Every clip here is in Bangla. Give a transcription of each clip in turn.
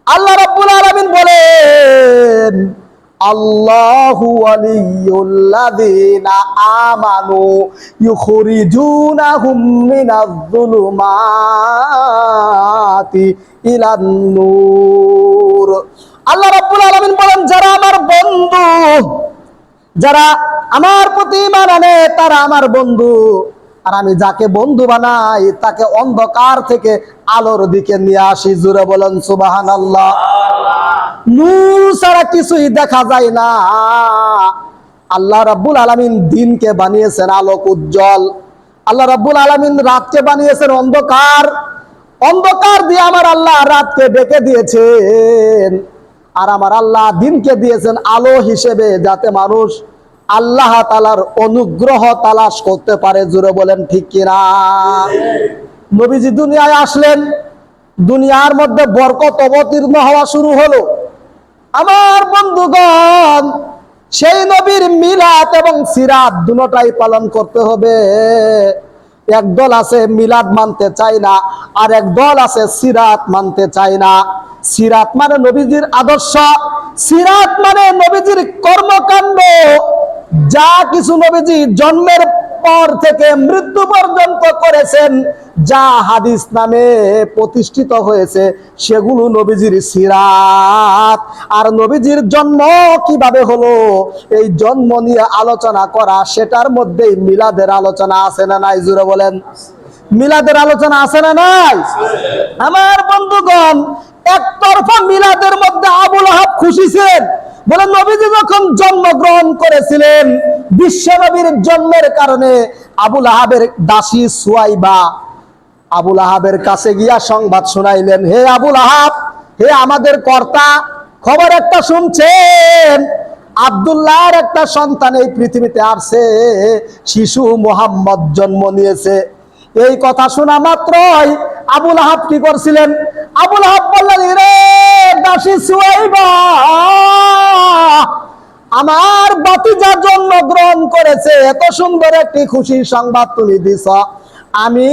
আল্লাহ রাব্বুল আলামিন বলেন, আল্লাহু ওয়ালিয়ুল্লাযীনা আমানু ইউখরিজুনাহুম মিনাজ-যুলুমাতি ইলান নূর। আল্লাহ রাব্বুল আলামিন বলেন, যারা আমার বন্ধু, যারা আমার প্রতি ঈমান আনে তারা আমার বন্ধু, আর আমি যাকে বন্ধু বানাই তাকে অন্ধকার থেকে আলোর দিকে নিয়ে আসি। জোরে বলেন সুবহানাল্লাহ। নূর ছাড়া কিছুই দেখা যায় না। আল্লাহ রাব্বুল আলামিন দিনকে বানিয়েছেন আলোক উজ্জ্বল, আল্লাহ রাব্বুল আলামিন রাতকে বানিয়েছেন অন্ধকার। অন্ধকার দিয়ে আমার আল্লাহ রাতকে ডেকে দিয়েছেন, আর আমার আল্লাহ দিনকে দিয়েছেন আলো হিসেবে, যাতে মানুষ আল্লাহ তাআলার অনুগ্রহ তালাশ করতে পারে। জোরে বলেন ঠিক কিনা? নবীজি দুনিয়ায় আসলেন, দুনিয়ার মধ্যে বরকত অবতীর্ণ হওয়া শুরু হলো। আমার বন্ধুগণ, সেই নবীর মিলাদ এবং সিরাত দুটোটাই পালন করতে হবে। একদল আছে মিলাদ মানতে চায় না, আর একদল আছে সিরাত মানতে চায় না। সিরাত মানে নবীজির আদর্শ, সিরাত মানে নবীজির কর্মকাণ্ড, যা কিছু নবীজি জন্মের পর থেকে মৃত্যু পর্যন্ত করেছেন, যা হাদিস নামে প্রতিষ্ঠিত হয়েছে, সেগুলো নবীজির সিরাত। আর নবীজির জন্ম কিভাবে হলো, এই জন্ম নিয়ে আলোচনা করা, সেটার মধ্যেই মিলাদের আলোচনা আছে না নাই? জোরে বলেন, মিলাদের আলোচনা আছে না নাই? আমার বন্ধুগণ, একতরফা মিলাদের মধ্যে আবু লাহাব খুশি ছিলেন। বলে নবীজি যখন জন্মগ্রহণ করেছিলেন, বিশ্ব নবীর জন্মের কারণে আবু লাহাবের দাসী সুয়াইবা আবু লাহাবের কাছে গিয়া সংবাদ শোনাইলেন, হে আবু লাহাব, হে আমাদের কর্তা, খবর একটা শুনছেন, আব্দুল্লাহর একটা সন্তান এই পৃথিবীতে আসছে, শিশু মুহাম্মদ জন্ম নিয়েছে। এই কথা শোনা মাত্রই আবু লাহাব কি করছিলেন? আবু লাহাব বললেন, রে দাসী সুয়াইবা, আমার বাতিজা জন্মগ্রহণ করেছে, এত সুন্দর একটি খুশির সংবাদ তুমি দিছ, আমি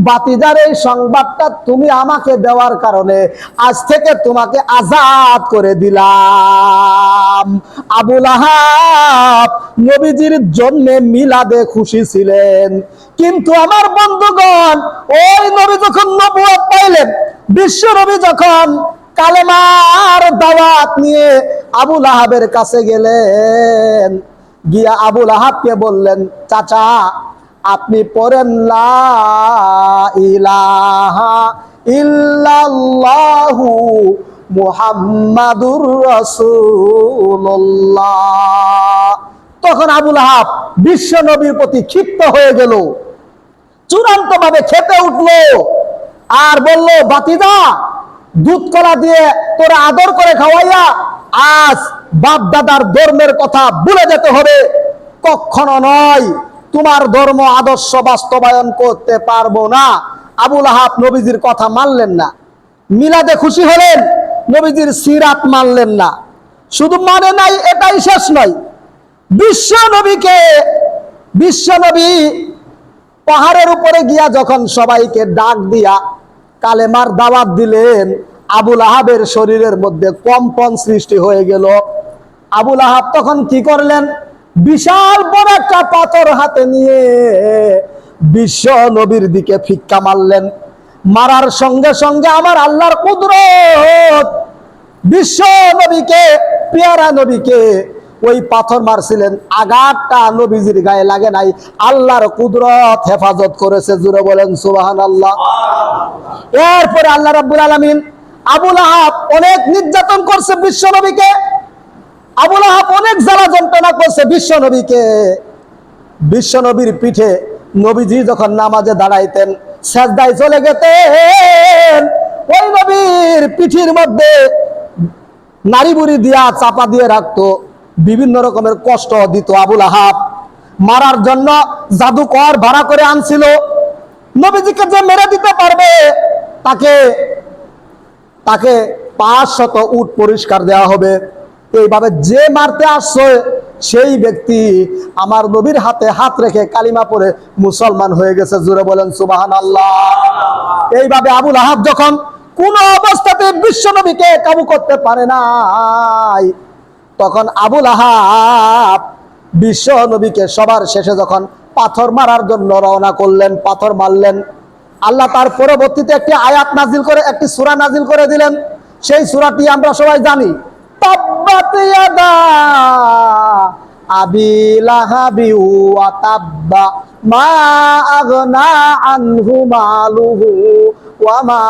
বাতিজার এই সংবাদটা তুমি আমাকে দেওয়ার কারণে আজ থেকে তোমাকে আজাদ করে দিলাম। আবু লাহাব নবীজির জন্য মিলাদে খুশি ছিলেন, কিন্তু আমার বন্ধুগণ, ওই নবী যখন নবুয়ত পাইলেন, বিশ্ব নবী যখন কালেমার দাওয়াত নিয়ে আবু লাহাবের কাছে গেলেন, গিয়া আবু লাহাবকে বললেন, চাচা আপনি পড়েন লা ইলাহা ইল্লাল্লাহু মুহাম্মাদুর রাসূলুল্লাহ। তখন আবু লাহাব বিশ্ব নবীর প্রতি ক্ষিপ্ত হয়ে গেল, চূড়ান্ত ভাবে খেপে উঠলো, আর বলল, বাতিজা, দুধ কলা দিয়ে তোরা আদর করে খাওয়াইয়া আজ বাপ দাদার ধর্মের কথা ভুলে যেতে হবে? কখনো নয়, তোমার ধর্ম আদর্শ বাস্তবায়ন করতে পারবো না। আবু লাহাব নবীজির কথা মানলেন না, মিলাদে খুশি হলেন, নবীজির সিরাত মানলেন না। শুধু মানে নাই, এটাই শেষ নয়, বিশ্ব নবী পাহাড়ের উপরে গিয়া যখন সবাইকে ডাক দিয়া কালেমার দাওয়াত দিলেন, আবু লাহাবের শরীরের মধ্যে কম্পন সৃষ্টি হয়ে গেল। আবু লাহাব তখন কি করলেন? বিশাল বড় একটা পাথর হাতে নিয়ে বিশ্ব নবীর দিকে ফিক্কা মারলেন। মারার সঙ্গে সঙ্গে আমার আল্লাহর কুদরত, বিশ্ব নবীকে, পেয়ারা নবীকে ওই পাথর মারছিলেন, আঘাতটা নবীজির গায়ে লাগে নাই, আল্লাহর কুদরত হেফাজত করেছে। জুড়ে বলেন সুবহানাল্লাহ। এরপরে আল্লাহ রাব্বুল আলামিন আবু লাহাব অনেক নির্যাতন করছে বিশ্ব নবীকে, আবু লাহাব অনেক জ্বালা যন্ত্রণা করছে বিশ্ব নবীকে। বিশ্ব নবীর পিঠে নবীজি যখন নামাজে দাঁড়াইতেন, সেজদায় চলে গেতেন, ওই নবীর পিঠির মধ্যে নারী বুড়ি দিয়া চাপা দিয়ে রাখতো, বিভিন্ন রকমের কষ্ট দিত আবু লাহাব। মারার জন্য জাদুকর ভাড়া করে আনছিল, নবীজিকে যে মেরে দিতে পারবে তাকে 500 উট পুরস্কার দেওয়া হবে। এইভাবে যে মারতে আসছে সেই ব্যক্তি আমার নবীর হাতে হাত রেখে কালিমা পড়ে মুসলমান হয়ে গেছে। জোরে বলেন সুবহানাল্লাহ। এইভাবে আবু লাহাব যখন কোন অবস্থাতে বিশ্ব নবীকে কাবু করতে পারে নাই। তখন আবুল আহাব বিশ্ব নবীকে সবার শেষে যখন পাথর মারার জন্য রওনা করলেন, পাথর মারলেন, আল্লাহ তার পরবর্তীতে একটি আয়াত নাজিল করে, একটি সূরা নাজিল করে দিলেন। সেই সূরাটি আমরা সবাই জানি, তাব্বাত ইয়াদা আবি লাহাবি ওয়া তাব্বা মা আগনা আনহু মালুহু ওয়া মা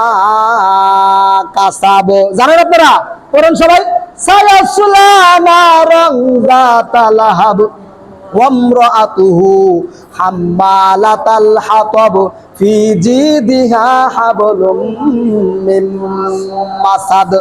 কাসাব। জানেন আপনারা? পড়েন সবাই। সায়াসলা নারান যাতা লাহাব ওয়ামরাআতুহু হাম্মালাতাল হাতাব ফি জিদিহা হাবলুম মিন মাসাদ।